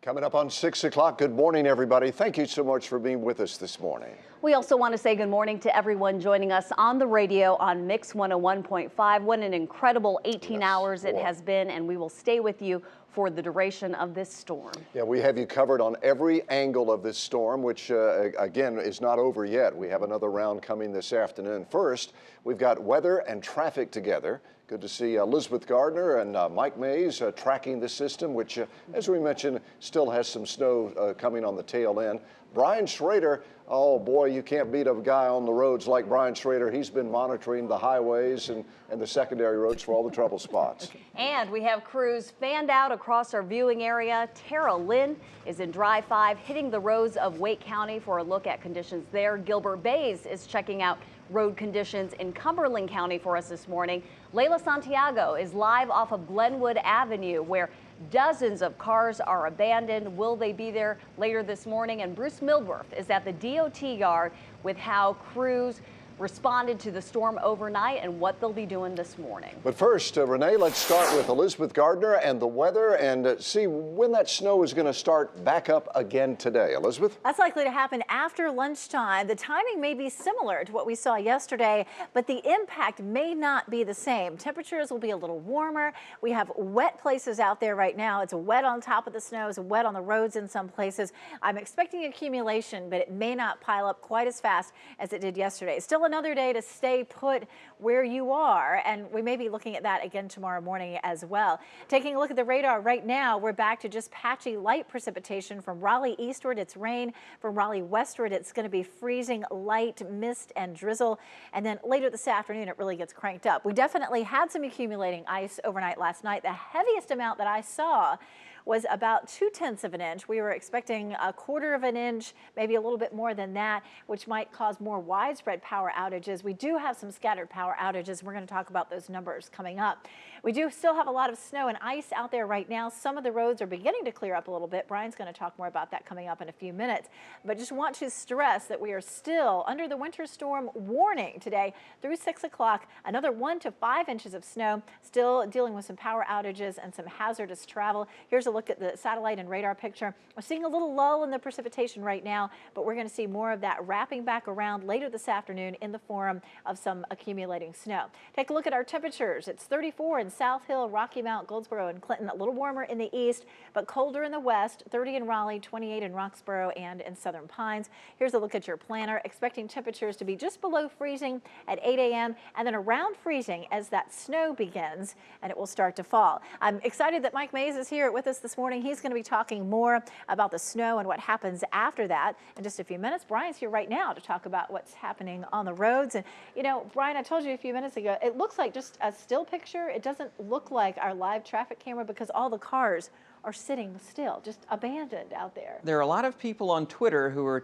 Coming up on 6 o'clock, good morning, everybody. Thank you so much for being with us this morning. We also want to say good morning to everyone joining us on the radio on Mix 101.5. What an incredible 18 hours it has been, and we will stay with you for the duration of this storm. Yeah, we have you covered on every angle of this storm, which again is not over yet. We have another round coming this afternoon. First, we've got weather and traffic together. Good to see Elizabeth Gardner and Mike Mays tracking the system, which, as we mentioned, still has some snow coming on the tail end. Brian Schrader, oh boy, you can't beat a guy on the roads like Brian Schrader. He's been monitoring the highways and the secondary roads for all the trouble spots. And we have crews fanned out across our viewing area. Tara Lynn is in Drive 5, hitting the roads of Wake County for a look at conditions there. Gilbert Bays is checking out road conditions in Cumberland County for us this morning. Layla Santiago is live off of Glenwood Avenue, where dozens of cars are abandoned. Will they be there later this morning? And Bruce Milworth is at the DOT yard with how crews responded to the storm overnight and what they'll be doing this morning. But first, Renee, let's start with Elizabeth Gardner and the weather and see when that snow is going to start back up again today. Elizabeth? That's likely to happen after lunchtime. The timing may be similar to what we saw yesterday, but the impact may not be the same. Temperatures will be a little warmer. We have wet places out there right now. It's wet on top of the snow. It's wet on the roads in some places. I'm expecting accumulation, but it may not pile up quite as fast as it did yesterday. Still another day to stay put where you are, and we may be looking at that again tomorrow morning as well. Taking a look at the radar right now, we're back to just patchy light precipitation. From Raleigh eastward, it's rain. From Raleigh westward, it's going to be freezing light mist and drizzle, and then later this afternoon it really gets cranked up. We definitely had some accumulating ice overnight last night. The heaviest amount that I saw was about 0.2 of an inch. We were expecting 1/4 of an inch, maybe a little bit more than that, which might cause more widespread power outages. We do have some scattered power outages. We're going to talk about those numbers coming up. We do still have a lot of snow and ice out there right now. Some of the roads are beginning to clear up a little bit. Brian's going to talk more about that coming up in a few minutes. But just want to stress that we are still under the winter storm warning today through 6 o'clock. Another 1 to 5 inches of snow, still dealing with some power outages and some hazardous travel. Here's a look at the satellite and radar picture. We're seeing a little lull in the precipitation right now, but we're going to see more of that wrapping back around later this afternoon in the form of some accumulating snow. Take a look at our temperatures. It's 34 in South Hill, Rocky Mount, Goldsboro, and Clinton. A little warmer in the east, but colder in the west. 30 in Raleigh, 28 in Roxboro, and in Southern Pines. Here's a look at your planner. Expecting temperatures to be just below freezing at 8 a.m. and then around freezing as that snow begins and it will start to fall. I'm excited that Mike Mays is here with us this morning. He's going to be talking more about the snow and what happens after that in just a few minutes. Brian's here right now to talk about what's happening on the roads. And, you know, Brian, I told you a few minutes ago, it looks like just a still picture. It doesn't look like our live traffic camera because all the cars are sitting still, just abandoned out there. There are a lot of people on Twitter who are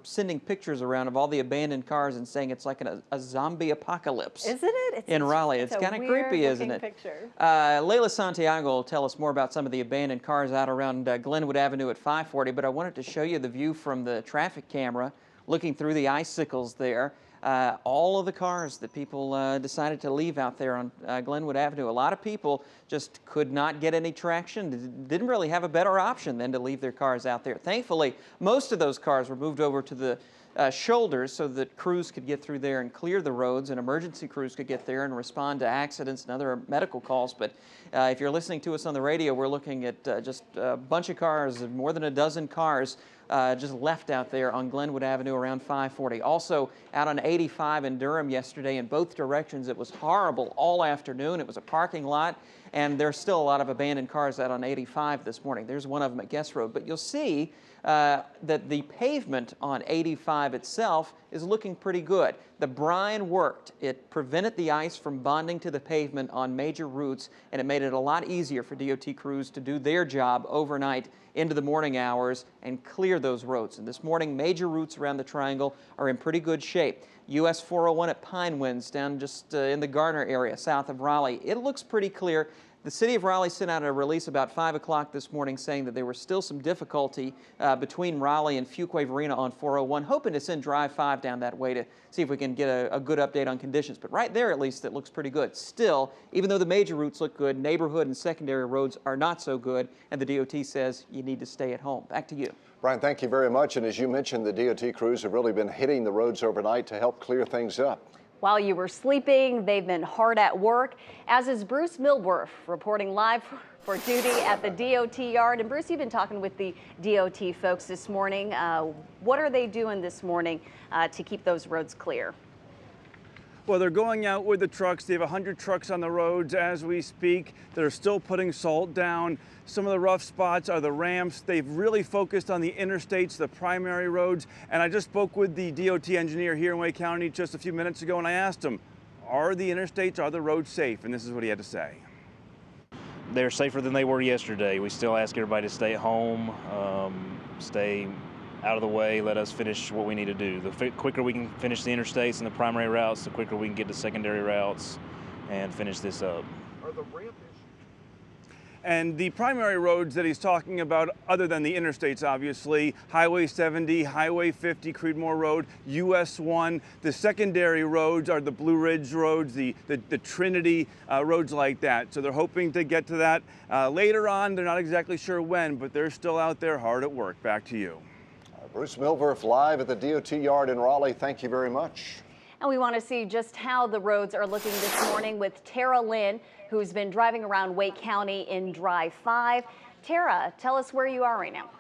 sending pictures around of all the abandoned cars and saying it's like a zombie apocalypse. Isn't it? In Raleigh. It's kind of creepy, isn't it? Layla Santiago will tell us more about some of the abandoned cars out around Glenwood Avenue at 540, but I wanted to show you the view from the traffic camera, looking through the icicles there. All of the cars that people decided to leave out there on Glenwood Avenue. A lot of people just could not get any traction, didn't really have a better option than to leave their cars out there. Thankfully, most of those cars were moved over to the shoulders so that crews could get through there and clear the roads, and emergency crews could get there and respond to accidents and other medical calls. But if you're listening to us on the radio, we're looking at just a bunch of cars, more than a dozen cars just left out there on Glenwood Avenue around 540. Also out on 85 in Durham yesterday in both directions. It was horrible all afternoon. It was a parking lot, and there's still a lot of abandoned cars out on 85 this morning. There's one of them at Guest Road. But you'll see that the pavement on 85 itself is looking pretty good. The brine worked. It prevented the ice from bonding to the pavement on major routes, and it made it a lot easier for DOT crews to do their job overnight into the morning hours and clear those roads. And this morning, major routes around the Triangle are in pretty good shape. US 401 at Pine Winds down just in the Garner area south of Raleigh. It looks pretty clear. The city of Raleigh sent out a release about 5 o'clock this morning saying that there was still some difficulty between Raleigh and Fuquay-Varina on 401, hoping to send Drive 5 down that way to see if we can get a good update on conditions. But right there, at least, it looks pretty good. Still, even though the major routes look good, neighborhood and secondary roads are not so good, and the DOT says you need to stay at home. Back to you. Brian, thank you very much. And as you mentioned, the DOT crews have really been hitting the roads overnight to help clear things up. While you were sleeping, they've been hard at work, as is Bruce Milworth, reporting live for duty at the DOT yard. And Bruce, you've been talking with the DOT folks this morning. What are they doing this morning to keep those roads clear? Well, they're going out with the trucks. They have 100 trucks on the roads as we speak. They're still putting salt down. Some of the rough spots are the ramps. They've really focused on the interstates, the primary roads. And I just spoke with the DOT engineer here in Wake County just a few minutes ago, and I asked him, are the interstates, are the roads safe? And this is what he had to say. They're safer than they were yesterday. We still ask everybody to stay at home, stay out of the way, let us finish what we need to do. The quicker we can finish the interstates and the primary routes, the quicker we can get to secondary routes and finish this up. Are the ramp issues? And the primary roads that he's talking about, other than the interstates, obviously, Highway 70, Highway 50, Creedmoor Road, US 1. The secondary roads are the Blue Ridge roads, the Trinity roads like that. So they're hoping to get to that later on. They're not exactly sure when, but they're still out there hard at work. Back to you. Bruce Milworth live at the DOT yard in Raleigh. Thank you very much. And we want to see just how the roads are looking this morning with Tara Lynn, who's been driving around Wake County in Drive 5. Tara, tell us where you are right now.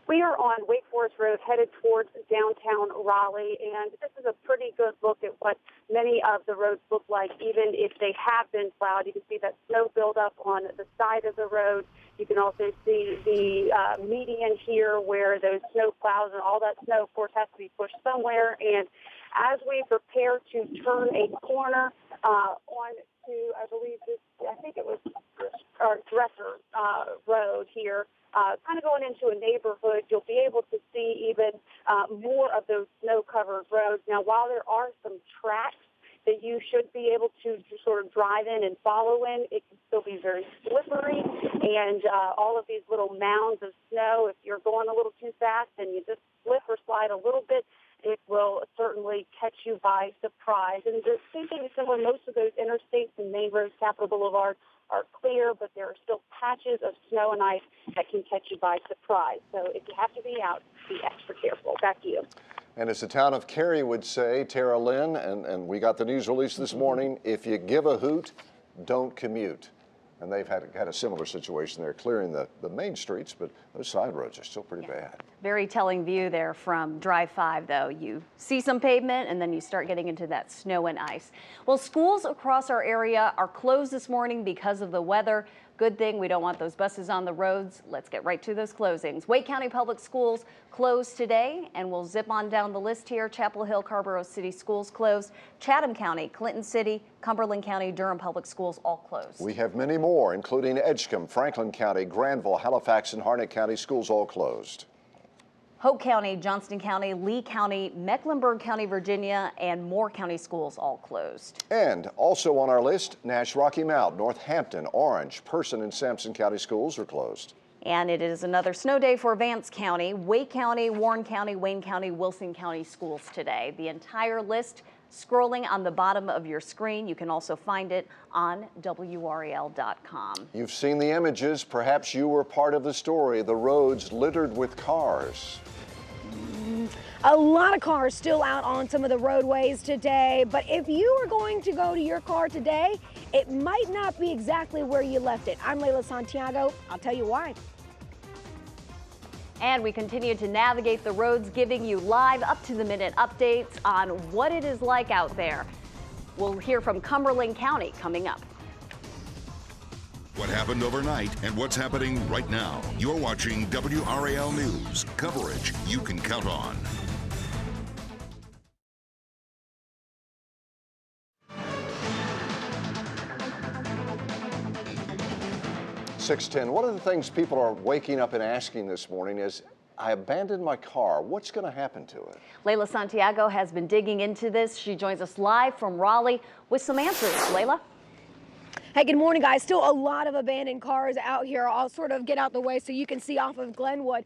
We are on Wake Forest Road headed towards downtown Raleigh, and this is a pretty good look at what many of the roads look like, even if they have been plowed. You can see that snow buildup on the side of the road. You can also see the median here where those snow plows and all that snow, of course, has to be pushed somewhere. And as we prepare to turn a corner on to, I believe this, I think it was Dresser Road here, kind of going into a neighborhood, you'll be able to see even more of those snow-covered roads. Now, while there are some tracks that you should be able to sort of drive in and follow in, it can still be very slippery. And all of these little mounds of snow, if you're going a little too fast and you just slip or slide a little bit, it will certainly catch you by surprise. And the same thing is similar. Most of those interstates and main roads, Capitol Boulevard, are clear, but there are still patches of snow and ice that can catch you by surprise. So if you have to be out, be extra careful. Back to you. And as the town of Cary would say, Tara Lynn, and we got the news release this morning, if you give a hoot, don't commute. And they've had a similar situation there, clearing the main streets, but those side roads are still pretty bad. Very telling view there from Drive 5, though. You see some pavement, and then you start getting into that snow and ice. Well, schools across our area are closed this morning because of the weather. Good thing we don't want those buses on the roads. Let's get right to those closings. Wake County Public Schools closed today, and we'll zip on down the list here. Chapel Hill, Carrboro City Schools closed. Chatham County, Clinton City, Cumberland County, Durham Public Schools all closed. We have many more, including Edgecombe, Franklin County, Granville, Halifax, and Harnett County schools all closed. Hope County, Johnston County, Lee County, Mecklenburg County, Virginia, and Moore County schools all closed. And also on our list, Nash, Rocky Mount, Northampton, Orange, Person, and Sampson County schools are closed. And it is another snow day for Vance County, Wake County, Warren County, Wayne County, Wilson County schools today. The entire list scrolling on the bottom of your screen. You can also find it on WRAL.com. You've seen the images. Perhaps you were part of the story. The roads littered with cars. A lot of cars still out on some of the roadways today, but if you are going to go to your car today, it might not be exactly where you left it. I'm Layla Santiago. I'll tell you why. And we continue to navigate the roads, giving you live up-to-the-minute updates on what it is like out there. We'll hear from Cumberland County coming up. What happened overnight and what's happening right now. You're watching WRAL News, coverage you can count on. .610. One of the things people are waking up and asking this morning is, I abandoned my car. What's going to happen to it? Layla Santiago has been digging into this. She joins us live from Raleigh with some answers. Layla? Hey, good morning, guys. Still a lot of abandoned cars out here. I'll sort of get out the way so you can see off of Glenwood,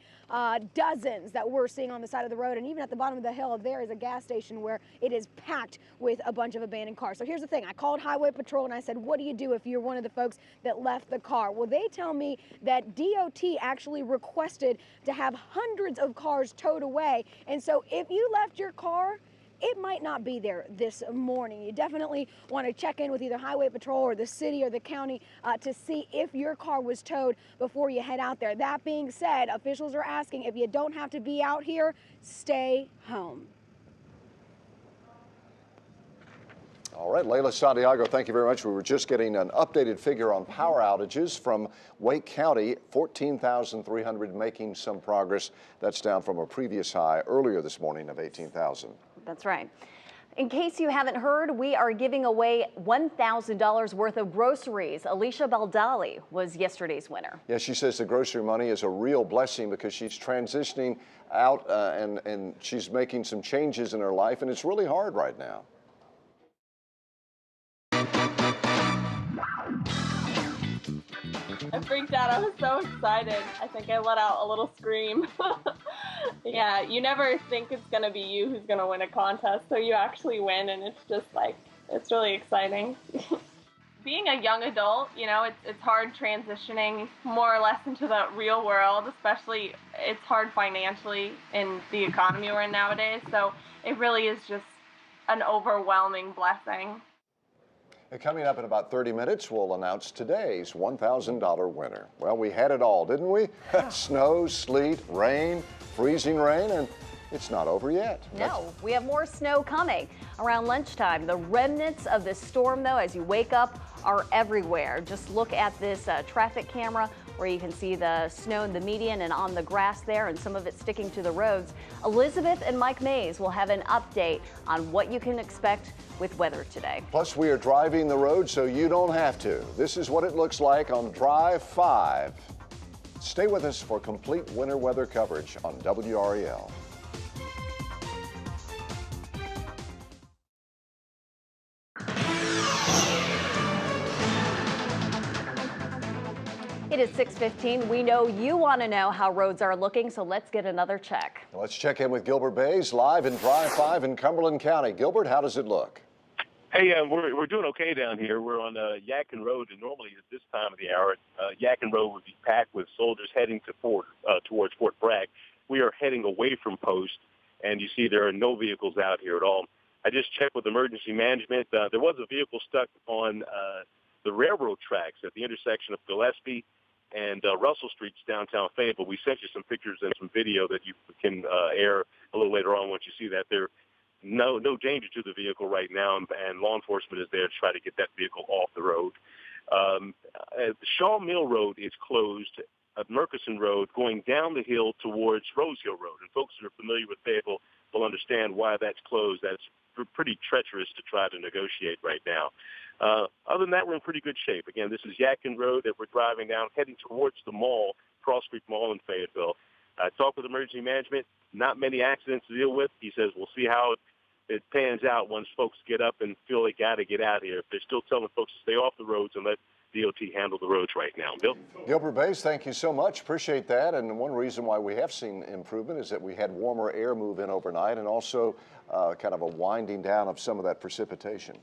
dozens that we're seeing on the side of the road. And even at the bottom of the hill, there is a gas station where it is packed with a bunch of abandoned cars. So here's the thing. I called Highway Patrol and I said, what do you do if you're one of the folks that left the car? Well, they tell me that DOT actually requested to have hundreds of cars towed away. And so if you left your car, it might not be there this morning. You definitely want to check in with either Highway Patrol or the city or the county to see if your car was towed before you head out there. That being said, officials are asking if you don't have to be out here, stay home. All right, Layla Santiago, thank you very much. We were just getting an updated figure on power outages from Wake County, 14,300, making some progress. That's down from a previous high earlier this morning of 18,000. That's right. In case you haven't heard, we are giving away $1,000 worth of groceries. Alicia Baldali was yesterday's winner. Yeah, she says the grocery money is a real blessing because she's transitioning out and she's making some changes in her life, and it's really hard right now. I freaked out. I was so excited. I think I let out a little scream. Yeah, you never think it's going to be you who's going to win a contest, so you actually win, and it's just like, it's really exciting. Being a young adult, you know, it's hard transitioning more or less into the real world, especially it's hard financially in the economy we're in nowadays, so it really is just an overwhelming blessing. And coming up in about 30 minutes, we'll announce today's $1,000 winner. Well, we had it all, didn't we? Snow, sleet, rain, freezing rain, and it's not over yet. No, we have more snow coming around lunchtime. The remnants of this storm, though, as you wake up, are everywhere. Just look at this traffic camera where you can see the snow in the median and on the grass there, and some of it sticking to the roads. Elizabeth and Mike Mays will have an update on what you can expect with weather today. Plus, we are driving the road so you don't have to. This is what it looks like on Drive 5. Stay with us for complete winter weather coverage on WRAL. It is 6:15. We know you want to know how roads are looking, so let's get another check. Let's check in with Gilbert Bays live in Drive 5 in Cumberland County. Gilbert, how does it look? Hey, we're doing okay down here. We're on Yadkin Road, and normally at this time of the hour, Yadkin Road would be packed with soldiers heading to towards Fort Bragg. We are heading away from Post, and you see there are no vehicles out here at all. I just checked with emergency management. There was a vehicle stuck on the railroad tracks at the intersection of Gillespie and Russell Streets downtown Fayetteville. We sent you some pictures and some video that you can air a little later on once you see that. There no danger to the vehicle right now, and law enforcement is there to try to get that vehicle off the road. The Shaw Mill Road is closed at Murkison Road going down the hill towards Rose Hill Road. And folks that are familiar with Fayetteville will understand why that's closed. That's pretty treacherous to try to negotiate right now. Other than that, we're in pretty good shape. Again, this is Yadkin Road that we're driving down, heading towards the mall, Cross Creek Mall in Fayetteville. I talked with emergency management. Not many accidents to deal with. He says we'll see how it pans out once folks get up and feel they got to get out of here. If they're still telling folks to stay off the roads and let DOT handle the roads right now. Bill? Gilbert Bays, thank you so much. Appreciate that. And one reason why we have seen improvement is that we had warmer air move in overnight and also kind of a winding down of some of that precipitation.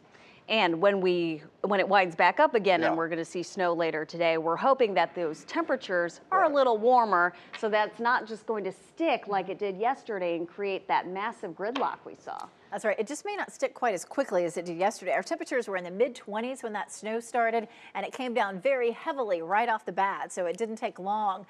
And when it winds back up again, and we're going to see snow later today, we're hoping that those temperatures are a little warmer, so that's not just going to stick like it did yesterday and create that massive gridlock we saw. That's right. It just may not stick quite as quickly as it did yesterday. Our temperatures were in the mid-20s when that snow started, and it came down very heavily right off the bat, so it didn't take long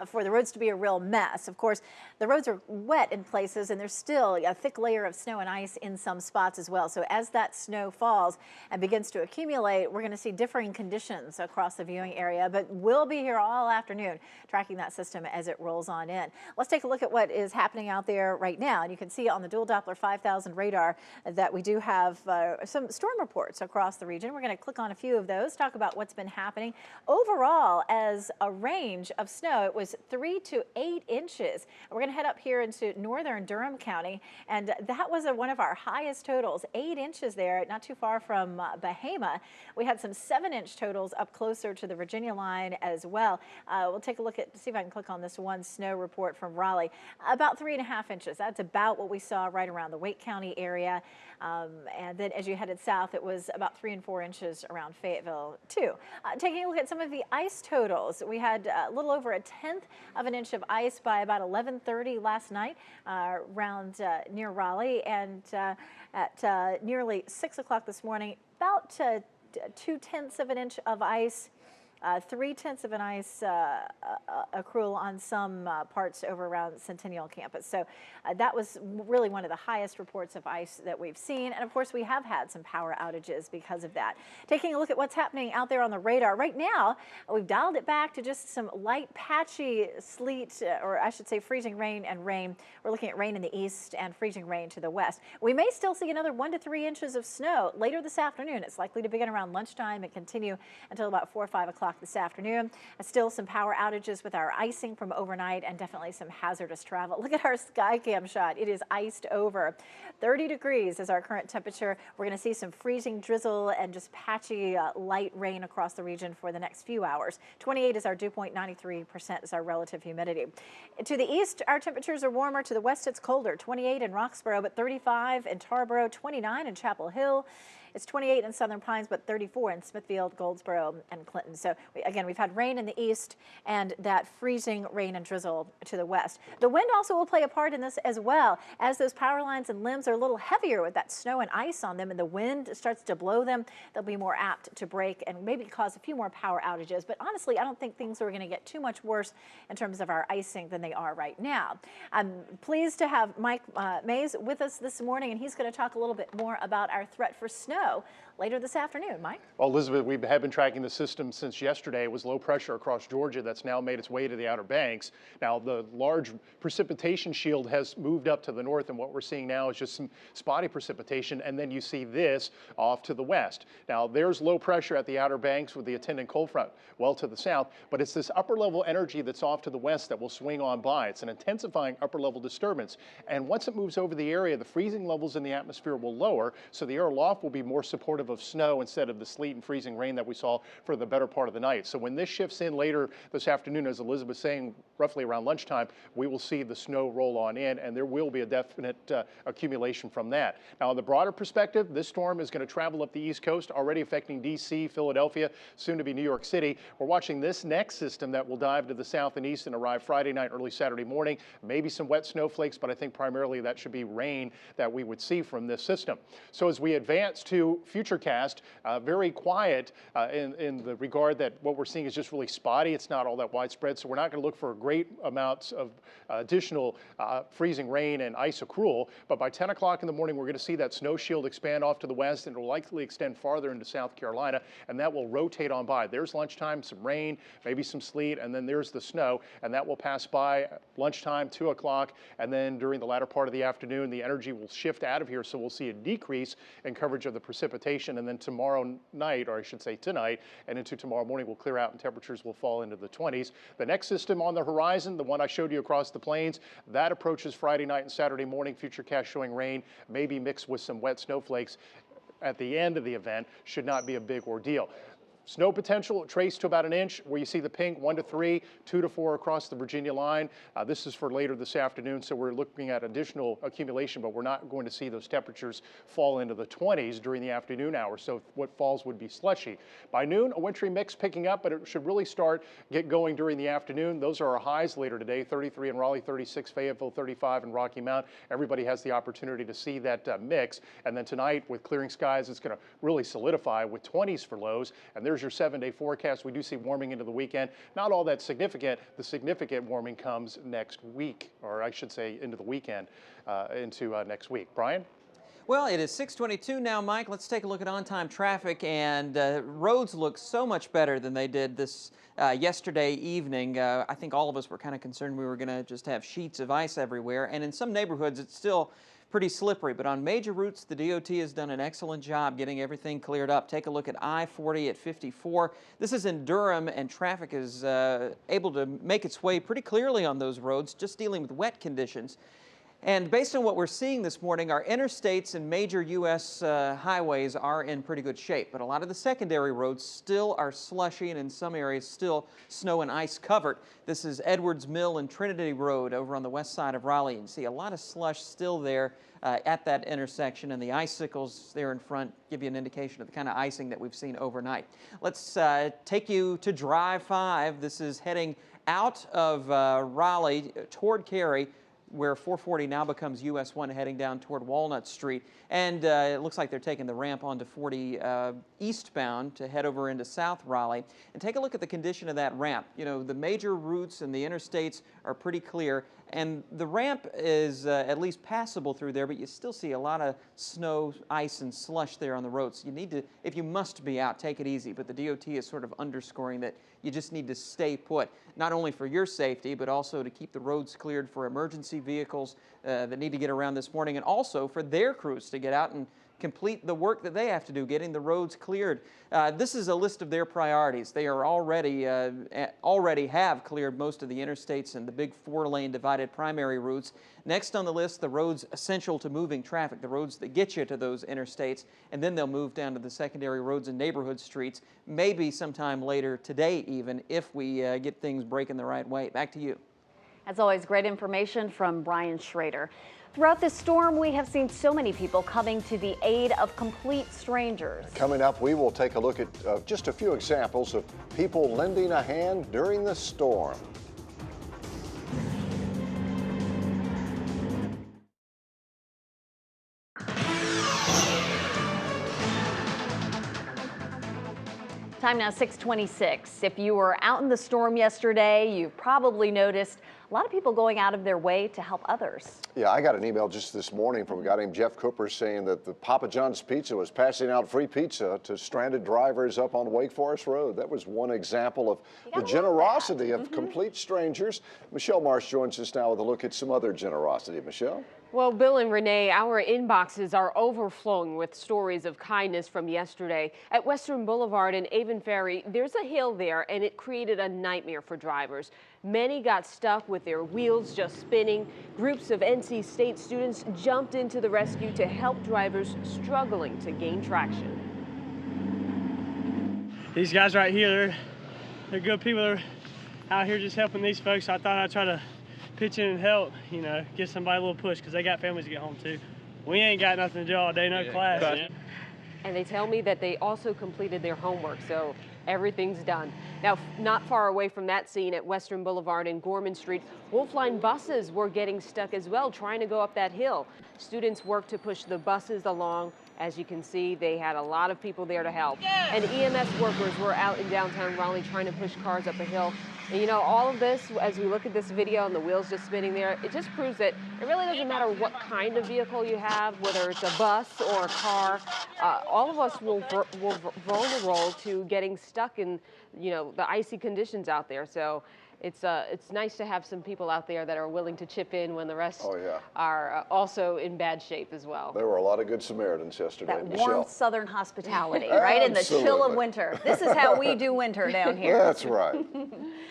for the roads to be a real mess. Of course, the roads are wet in places, and there's still a thick layer of snow and ice in some spots as well. So as that snow falls and begins to accumulate, we're going to see differing conditions across the viewing area, but we'll be here all afternoon tracking that system as it rolls on in. Let's take a look at what is happening out there right now, and you can see on the dual Doppler 5000 radar radar that we do have some storm reports across the region. We're going to click on a few of those, talk about what's been happening. Overall, as a range of snow, it was 3 to 8 inches. We're going to head up here into northern Durham County, and that was one of our highest totals, 8 inches there, not too far from Bahama. We had some 7-inch totals up closer to the Virginia line as well. We'll take a look at, see if I can click on this one snow report from Raleigh. About 3.5 inches. That's about what we saw right around the Wake County area. And then as you headed south, it was about 3 and 4 inches around Fayetteville too. Taking a look at some of the ice totals, we had a little over 1/10 of an inch of ice by about 11:30 last night around near Raleigh, and at nearly 6 o'clock this morning, about 2/10 of an inch of ice. 3/10 of an ice accrual on some parts over around Centennial Campus. So that was really one of the highest reports of ice that we've seen. And of course, we have had some power outages because of that. Taking a look at what's happening out there on the radar right now, we've dialed it back to just some light patchy sleet, or I should say freezing rain and rain. We're looking at rain in the east and freezing rain to the west. We may still see another 1 to 3 inches of snow later this afternoon. It's likely to begin around lunchtime and continue until about 4 or 5 o'clock this afternoon. Still some power outages with our icing from overnight, and definitely some hazardous travel. Look at our sky cam shot. It is iced over. 30 degrees is our current temperature. We're going to see some freezing drizzle and just patchy light rain across the region for the next few hours. 28 is our dew point, 93% is our relative humidity. To the east, our temperatures are warmer. To the west, it's colder. 28 in Roxborough, but 35 in Tarboro, 29 in Chapel Hill. It's 28 in Southern Pines, but 34 in Smithfield, Goldsboro, and Clinton. So again, we've had rain in the east and that freezing rain and drizzle to the west. The wind also will play a part in this as well, as those power lines and limbs are a little heavier with that snow and ice on them, and the wind starts to blow them. They'll be more apt to break and maybe cause a few more power outages. But honestly, I don't think things are going to get too much worse in terms of our icing than they are right now. I'm pleased to have Mike Mays with us this morning, and he's going to talk a little bit more about our threat for snow later this afternoon. Mike? Well, Elizabeth, we have been tracking the system since yesterday. It was low pressure across Georgia that's now made its way to the Outer Banks. Now, the large precipitation shield has moved up to the north, and what we're seeing now is just some spotty precipitation, and then you see this off to the west. Now, there's low pressure at the Outer Banks with the attendant cold front well to the south, but it's this upper level energy that's off to the west that will swing on by. It's an intensifying upper level disturbance, and once it moves over the area, the freezing levels in the atmosphere will lower, so the air aloft will be more supportive of snow instead of the sleet and freezing rain that we saw for the better part of the night. So when this shifts in later this afternoon, as Elizabeth's saying, roughly around lunchtime, we will see the snow roll on in, and there will be a definite accumulation from that. Now, on the broader perspective, this storm is going to travel up the East Coast, already affecting D.C., Philadelphia, soon to be New York City. We're watching this next system that will dive to the south and east and arrive Friday night, early Saturday morning. Maybe some wet snowflakes, but I think primarily that should be rain that we would see from this system. So as we advance to Futurecast, very quiet in the regard that what we're seeing is just really spotty. It's not all that widespread, so we're not going to look for great amounts of additional freezing rain and ice accrual, but by 10 o'clock in the morning, we're going to see that snow shield expand off to the west, and it will likely extend farther into South Carolina, and that will rotate on by. There's lunchtime, some rain, maybe some sleet, and then there's the snow, and that will pass by lunchtime, 2 o'clock, and then during the latter part of the afternoon, the energy will shift out of here, so we'll see a decrease in coverage of the precipitation, and then tomorrow night, or I should say tonight, and into tomorrow morning, will clear out and temperatures will fall into the 20s. The next system on the horizon, the one I showed you across the plains, that approaches Friday night and Saturday morning. Futurecast showing rain, maybe mixed with some wet snowflakes at the end of the event. Should not be a big ordeal. Snow potential traced to about 1 inch, where you see the pink 1 to 3, 2 to 4 across the Virginia line. This is for later this afternoon, so we're looking at additional accumulation, but we're not going to see those temperatures fall into the 20s during the afternoon hours, so what falls would be slushy. By noon, a wintry mix picking up, but it should really get going during the afternoon. Those are our highs later today, 33 in Raleigh, 36 Fayetteville, 35 in Rocky Mount. Everybody has the opportunity to see that mix, and then tonight with clearing skies, it's going to really solidify with 20s for lows, and there's your 7-day forecast. We do see warming into the weekend. Not all that significant. The significant warming comes next week, or I should say into the weekend, into next week. Brian? Well, it is 6:22 now, Mike. Let's take a look at on-time traffic, and roads look so much better than they did this yesterday evening. I think all of us were kind of concerned we were going to just have sheets of ice everywhere, and in some neighborhoods it's still pretty slippery, but on major routes the DOT has done an excellent job getting everything cleared up. Take a look at I-40 at 54. This is in Durham, and traffic is able to make its way pretty clearly on those roads, just dealing with wet conditions. And based on what we're seeing this morning, our interstates and major U.S. highways are in pretty good shape, but a lot of the secondary roads still are slushy, and in some areas still snow and ice covered. This is Edwards Mill and Trinity Road over on the west side of Raleigh. You can see a lot of slush still there at that intersection, and the icicles there in front give you an indication of the kind of icing that we've seen overnight. Let's take you to Drive 5. This is heading out of Raleigh toward Cary, where 440 now becomes US 1 heading down toward Walnut Street. And it looks like they're taking the ramp onto 40 eastbound to head over into South Raleigh. And take a look at the condition of that ramp. You know, the major routes and the interstates are pretty clear, and the ramp is at least passable through there, but you still see a lot of snow, ice, and slush there on the roads. You need to, if you must be out, take it easy, but the DOT is sort of underscoring that you just need to stay put, not only for your safety, but also to keep the roads cleared for emergency vehicles that need to get around this morning, and also for their crews to get out and complete the work that they have to do, getting the roads cleared. This is a list of their priorities. They are already have cleared most of the interstates and the big 4-lane divided primary routes. Next on the list, the roads essential to moving traffic, the roads that get you to those interstates, and then they'll move down to the secondary roads and neighborhood streets, maybe sometime later today even, if we get things breaking the right way. Back to you. As always, great information from Brian Schrader. Throughout this storm, we have seen so many people coming to the aid of complete strangers. Coming up, we will take a look at just a few examples of people lending a hand during the storm. Time now 6:26. If you were out in the storm yesterday, you probably noticed a lot of people going out of their way to help others. Yeah, I got an email just this morning from a guy named Jeff Cooper saying that the Papa John's Pizza was passing out free pizza to stranded drivers up on Wake Forest Road. That was one example of the generosity of complete strangers. Michelle Marsh joins us now with a look at some other generosity. Michelle? Well, Bill and Renee, our inboxes are overflowing with stories of kindness from yesterday. At Western Boulevard and Avon Ferry, there's a hill there, and it created a nightmare for drivers. Many got stuck with their wheels just spinning. Groups of NC State students jumped into the rescue to help drivers struggling to gain traction. These guys right here, they're good people. They're out here just helping these folks. I thought I'd try to pitch in and help, you know, give somebody a little push because they got families to get home too. We ain't got nothing to do all day, no class. Yeah. And they tell me that they also completed their homework, so everything's done. Now, not far away from that scene at Western Boulevard and Gorman Street, Wolfline buses were getting stuck as well, trying to go up that hill. Students worked to push the buses along. As you can see, they had a lot of people there to help. And EMS workers were out in downtown Raleigh trying to push cars up a hill. And you know, all of this, as we look at this video and the wheels just spinning there, it just proves that it really doesn't matter what kind of vehicle you have, whether it's a bus or a car. All of us will vulnerable to getting stuck in, you know, the icy conditions out there. So it's nice to have some people out there that are willing to chip in when the rest are also in bad shape as well. There were a lot of good Samaritans yesterday, That Michelle. warm southern hospitality, right? In the chill of winter. This is how we do winter down here. That's right.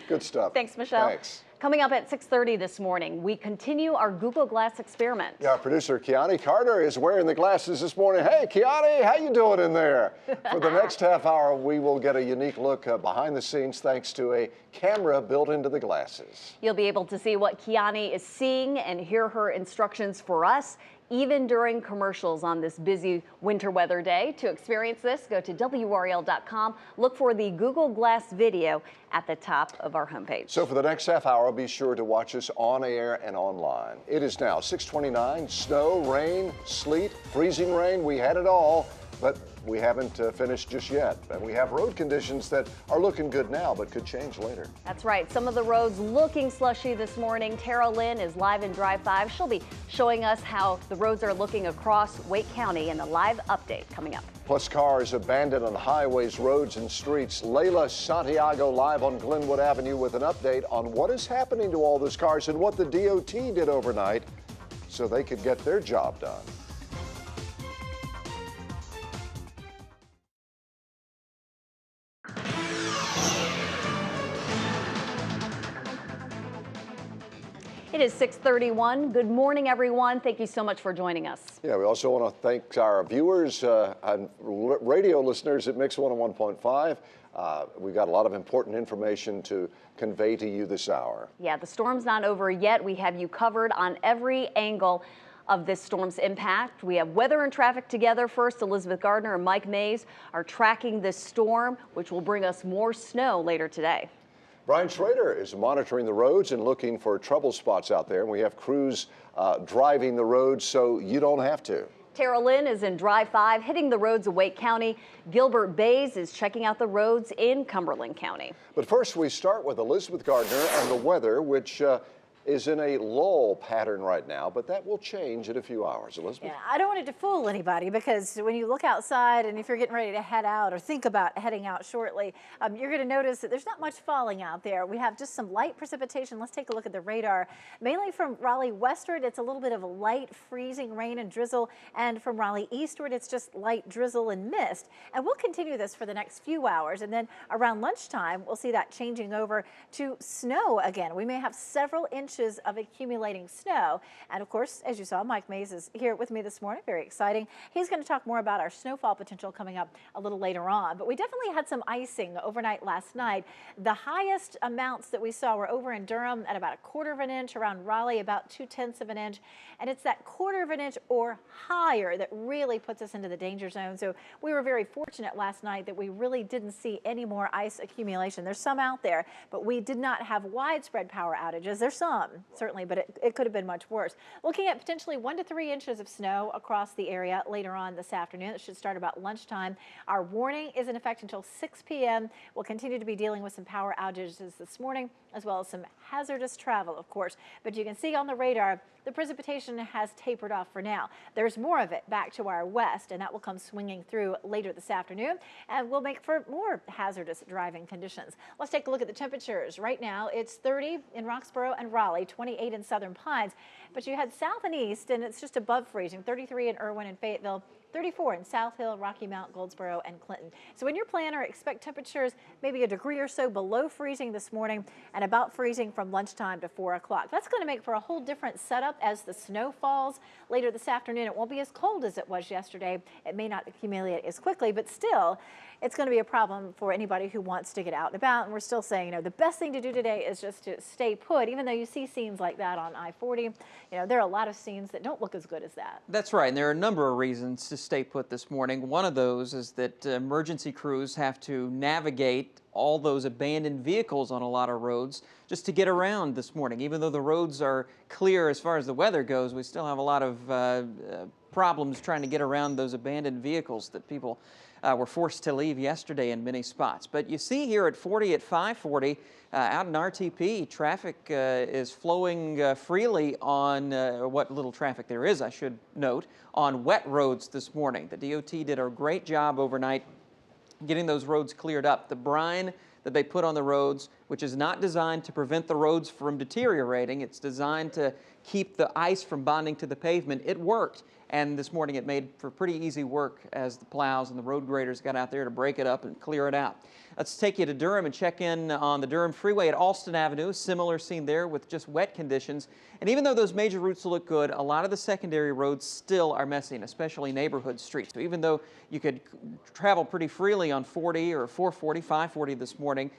Good stuff. Thanks, Michelle. Thanks. Coming up at 6:30 this morning, we continue our Google Glass experiment. Yeah, producer Kiani Carter is wearing the glasses this morning. Hey, Kiani, how you doing in there? For the next half hour, we will get a unique look behind the scenes thanks to a camera built into the glasses. You'll be able to see what Kiani is seeing and hear her instructions for us, even during commercials on this busy winter weather day. To experience this, go to WRAL.com. Look for the Google Glass video at the top of our homepage. So for the next half hour, be sure to watch us on air and online. It is now 6:29. Snow, rain, sleet, freezing rain. We had it all. But we haven't finished just yet. And we have road conditions that are looking good now, but could change later. That's right. Some of the roads looking slushy this morning. Tara Lynn is live in Drive 5. She'll be showing us how the roads are looking across Wake County in the live update coming up. Plus cars abandoned on highways, roads, and streets. Layla Santiago live on Glenwood Avenue with an update on what is happening to all those cars and what the DOT did overnight so they could get their job done. It is 6:31. Good morning, everyone. Thank you so much for joining us. Yeah, we also want to thank our viewers and radio listeners at Mix 101.5. We've got a lot of important information to convey to you this hour. Yeah, the storm's not over yet. We have you covered on every angle of this storm's impact. We have weather and traffic together. First, Elizabeth Gardner and Mike Mays are tracking this storm, which will bring us more snow later today. Brian Schrader is monitoring the roads and looking for trouble spots out there. And we have crews driving the roads so you don't have to. Tara Lynn is in Drive 5, hitting the roads of Wake County. Gilbert Bays is checking out the roads in Cumberland County. But first, we start with Elizabeth Gardner and the weather, which is in a lull pattern right now, but that will change in a few hours. Elizabeth? Yeah, I don't want it to fool anybody, because when you look outside and if you're getting ready to head out or think about heading out shortly, you're going to notice that there's not much falling out there. We have just some light precipitation. Let's take a look at the radar. Mainly from Raleigh westward, it's a little bit of a light freezing rain and drizzle, and from Raleigh eastward, it's just light drizzle and mist. And we'll continue this for the next few hours, and then around lunchtime, we'll see that changing over to snow again. We may have several inches of accumulating snow. And of course, as you saw, Mike Mays is here with me this morning. Very exciting. He's going to talk more about our snowfall potential coming up a little later on. But we definitely had some icing overnight last night. The highest amounts that we saw were over in Durham at about 1/4 of an inch, around Raleigh about 2/10 of an inch. And it's that 1/4 of an inch or higher that really puts us into the danger zone. So we were very fortunate last night that we really didn't see any more ice accumulation. There's some out there, but we did not have widespread power outages. There's some, certainly, but it could have been much worse. Looking at potentially 1 to 3 inches of snow across the area later on this afternoon. It should start about lunchtime. Our warning is in effect until 6 p.m. We'll continue to be dealing with some power outages this morning, as well as some hazardous travel, of course. But you can see on the radar, the precipitation has tapered off for now. There's more of it back to our west, and that will come swinging through later this afternoon and will make for more hazardous driving conditions. Let's take a look at the temperatures. Right now, it's 30 in Roxborough and Raleigh, 28 in Southern Pines, but you head south and east, and it's just above freezing, 33 in Irwin and Fayetteville, 34 in South Hill, Rocky Mount, Goldsboro, and Clinton. So in your planner, expect temperatures maybe a degree or so below freezing this morning and about freezing from lunchtime to 4 o'clock. That's going to make for a whole different setup as the snow falls later this afternoon. It won't be as cold as it was yesterday. It may not accumulate as quickly, but still, it's going to be a problem for anybody who wants to get out and about. And we're still saying, the best thing to do today is just to stay put, even though you see scenes like that on I-40. There are a lot of scenes that don't look as good as that. That's right, and there are a number of reasons to stay put this morning. One of those is that emergency crews have to navigate all those abandoned vehicles on a lot of roads just to get around this morning. Even though the roads are clear as far as the weather goes, we still have a lot of problems trying to get around those abandoned vehicles that people were forced to leave yesterday in many spots. But you see here at 540 out in RTP, traffic is flowing freely on what little traffic there is, I should note, on wet roads this morning. The DOT did a great job overnight getting those roads cleared up. The brine that they put on the roads, which is not designed to prevent the roads from deteriorating, it's designed to keep the ice from bonding to the pavement, it worked. And this morning it made for pretty easy work as the plows and the road graders got out there to break it up and clear it out. Let's take you to Durham and check in on the Durham Freeway at Alston Avenue. Similar scene there with just wet conditions. And even though those major routes look good, a lot of the secondary roads still are messy, and especially neighborhood streets. So even though you could travel pretty freely on 40 or 440, 540 this morning,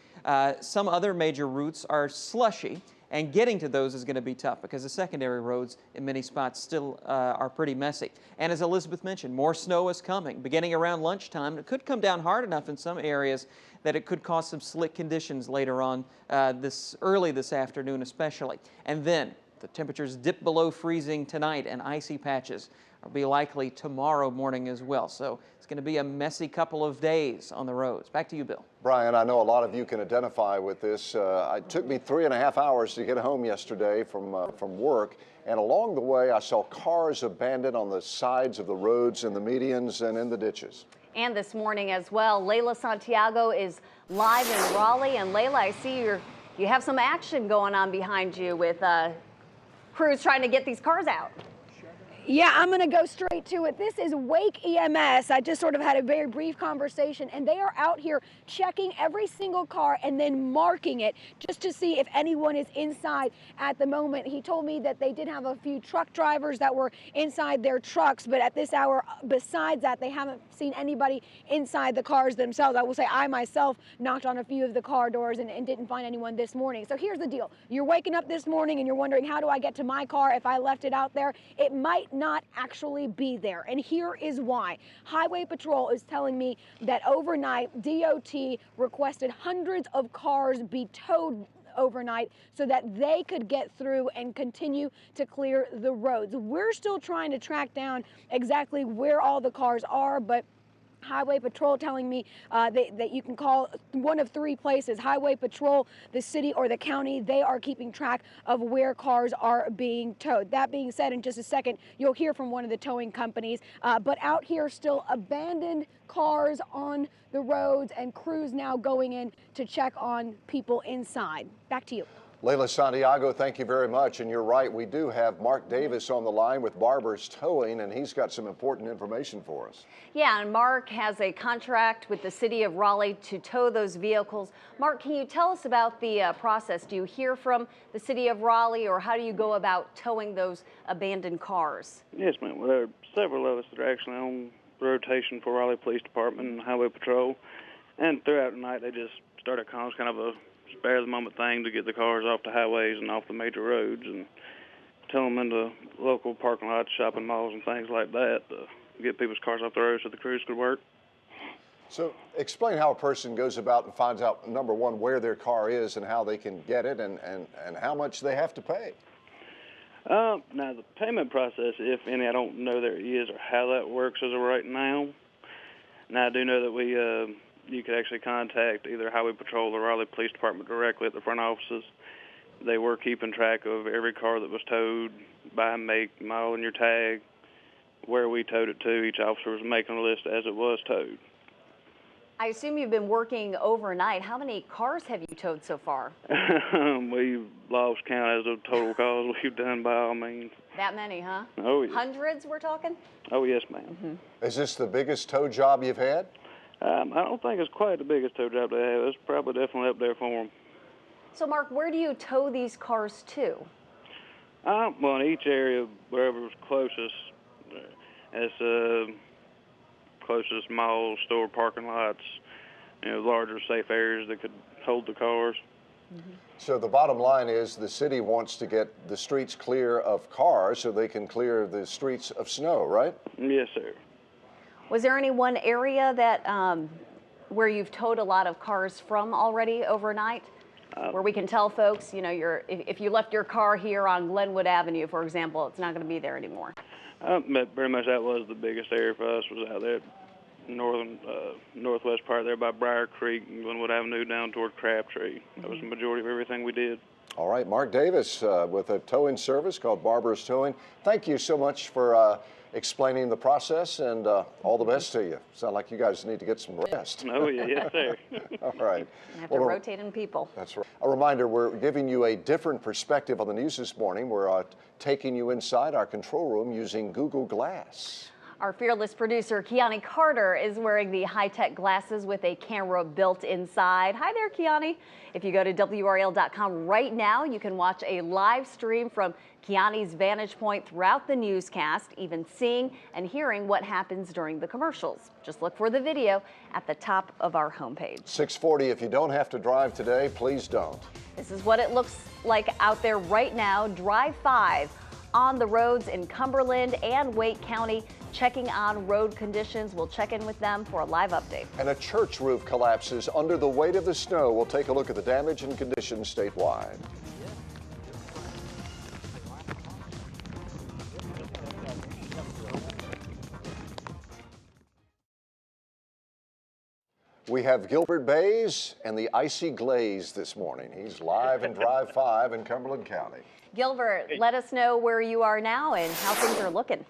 some other major routes are slushy. And getting to those is going to be tough because the secondary roads in many spots still are pretty messy. And as Elizabeth mentioned, more snow is coming. Beginning around lunchtime, it could come down hard enough in some areas that it could cause some slick conditions later on early this afternoon especially. And then The temperatures dip below freezing tonight, and icy patches will be likely tomorrow morning as well. So it's going to be a messy couple of days on the roads. Back to you, Bill. Brian, I know a lot of you can identify with this. It took me 3.5 hours to get home yesterday from work, and along the way I saw cars abandoned on the sides of the roads, in the medians, and in the ditches. And this morning as well, Layla Santiago is live in Raleigh. And Layla, I see you have some action going on behind you with crews trying to get these cars out. Yeah, I'm going to go straight to it. This is Wake EMS. I just sort of had a very brief conversation, and they are out here checking every single car and then marking it just to see if anyone is inside at the moment. He told me that they did have a few truck drivers that were inside their trucks, but at this hour, besides that, they haven't seen anybody inside the cars themselves. I will say I myself knocked on a few of the car doors and didn't find anyone this morning. So here's the deal. You're waking up this morning and you're wondering, how do I get to my car if I left it out there? It might not actually be there, and here is why. Highway Patrol is telling me that overnight DOT requested hundreds of cars be towed overnight so that they could get through and continue to clear the roads. We're still trying to track down exactly where all the cars are, but Highway Patrol telling me that you can call one of three places: Highway Patrol, the city, or the county. They are keeping track of where cars are being towed. That being said, in just a second, you'll hear from one of the towing companies. But out here, still abandoned cars on the roads, and crews now going in to check on people inside. Back to you. Layla Santiago, thank you very much. And you're right, we do have Mark Davis on the line with Barber's Towing, and he's got some important information for us. Yeah, and Mark has a contract with the city of Raleigh to tow those vehicles. Mark, can you tell us about the process? Do you hear from the city of Raleigh, or how do you go about towing those abandoned cars? Yes, ma'am. Well, there are several of us that are actually on rotation for Raleigh Police Department and Highway Patrol, and throughout the night they just started calling us kind of a spare the moment thing to get the cars off the highways and off the major roads and tow them into local parking lots, shopping malls, and things like that to get people's cars off the road so the crews could work. So explain how a person goes about and finds out, number one, where their car is and how they can get it, and how much they have to pay. Now, the payment process, if any, I don't know there is or how that works as of right now. Now, I do know that you could actually contact either Highway Patrol or Raleigh Police Department directly at the front offices. They were keeping track of every car that was towed by make, model, and your tag, where we towed it to. Each officer was making a list as it was towed. I assume you've been working overnight. How many cars have you towed so far? We've lost count as of total calls we've done, by all means. That many, huh? Oh, yeah. Hundreds, we're talking? Oh, yes, ma'am. Is this the biggest tow job you've had? I don't think it's quite the biggest tow job they have. It's probably definitely up there for them. So, Mark, where do you tow these cars to? Well, in each area, wherever's closest, as closest malls, store parking lots, larger safe areas that could hold the cars. So the bottom line is the city wants to get the streets clear of cars so they can clear the streets of snow, right? Yes, sir. Was there any one area that where you've towed a lot of cars from already overnight, where we can tell folks, if you left your car here on Glenwood Avenue, for example, it's not going to be there anymore? Pretty much that was the biggest area for us, was out there northwest part there by Briar Creek and Glenwood Avenue down toward Crabtree. That was the majority of everything we did. All right, Mark Davis with a towing service called Barber's Towing. Thank you so much for explaining the process, and all the best to you. Sound like you guys need to get some rest. Oh, yeah, yes, sir. All right. You have to rotate in people. That's right. A reminder, we're giving you a different perspective on the news this morning. We're taking you inside our control room using Google Glass. Our fearless producer, Kiani Carter, is wearing the high-tech glasses with a camera built inside. Hi there, Kiani. If you go to WRAL.com right now, you can watch a live stream from Kiani's vantage point throughout the newscast, even seeing and hearing what happens during the commercials. Just look for the video at the top of our homepage. 640, if you don't have to drive today, please don't. This is what it looks like out there right now. Drive 5 on the roads in Cumberland and Wake County, checking on road conditions. We'll check in with them for a live update. And a church roof collapses under the weight of the snow. We'll take a look at the damage and conditions statewide. We have Gilbert Bays and the icy glaze this morning. He's live in Drive 5 in Cumberland County. Gilbert, let us know where you are now and how things are looking.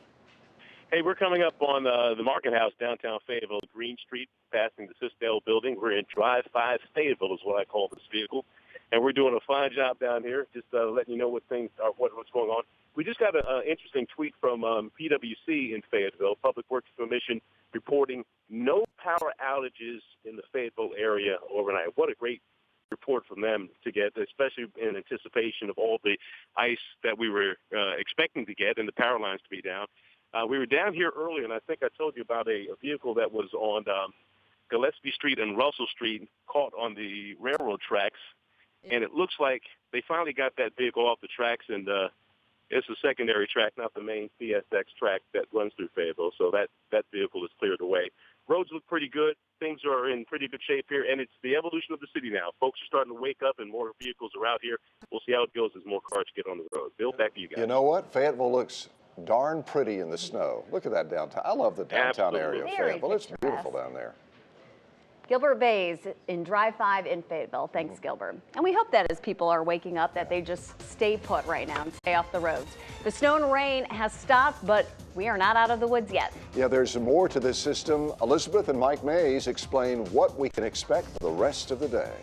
Hey, we're coming up on the Market House, downtown Fayetteville, Green Street, passing the Sistell building. We're in Drive 5 Fayetteville is what I call this vehicle. And we're doing a fine job down here, just letting you know what things are, what's going on. We just got an interesting tweet from PWC in Fayetteville, Public Works Commission, reporting no power outages in the Fayetteville area overnight. What a great report from them to get, especially in anticipation of all the ice that we were expecting to get and the power lines to be down. We were down here earlier, and I think I told you about a vehicle that was on Gillespie Street and Russell Street, caught on the railroad tracks. And it looks like they finally got that vehicle off the tracks, and it's a secondary track, not the main CSX track that runs through Fayetteville. So that vehicle is cleared away. Roads look pretty good. Things are in pretty good shape here, and it's the evolution of the city now. Folks are starting to wake up, and more vehicles are out here. We'll see how it goes as more cars get on the road. Bill, back to you guys. You know what? Fayetteville looks darn pretty in the snow. Look at that downtown. I love the downtown area of Fayetteville. It's beautiful down there. Gilbert Bays in Drive 5 in Fayetteville. Thanks, Gilbert. And we hope that as people are waking up that they just stay put right now and stay off the roads. The snow and rain has stopped, but we are not out of the woods yet. Yeah, there's more to this system. Elizabeth and Mike Mays explain what we can expect for the rest of the day.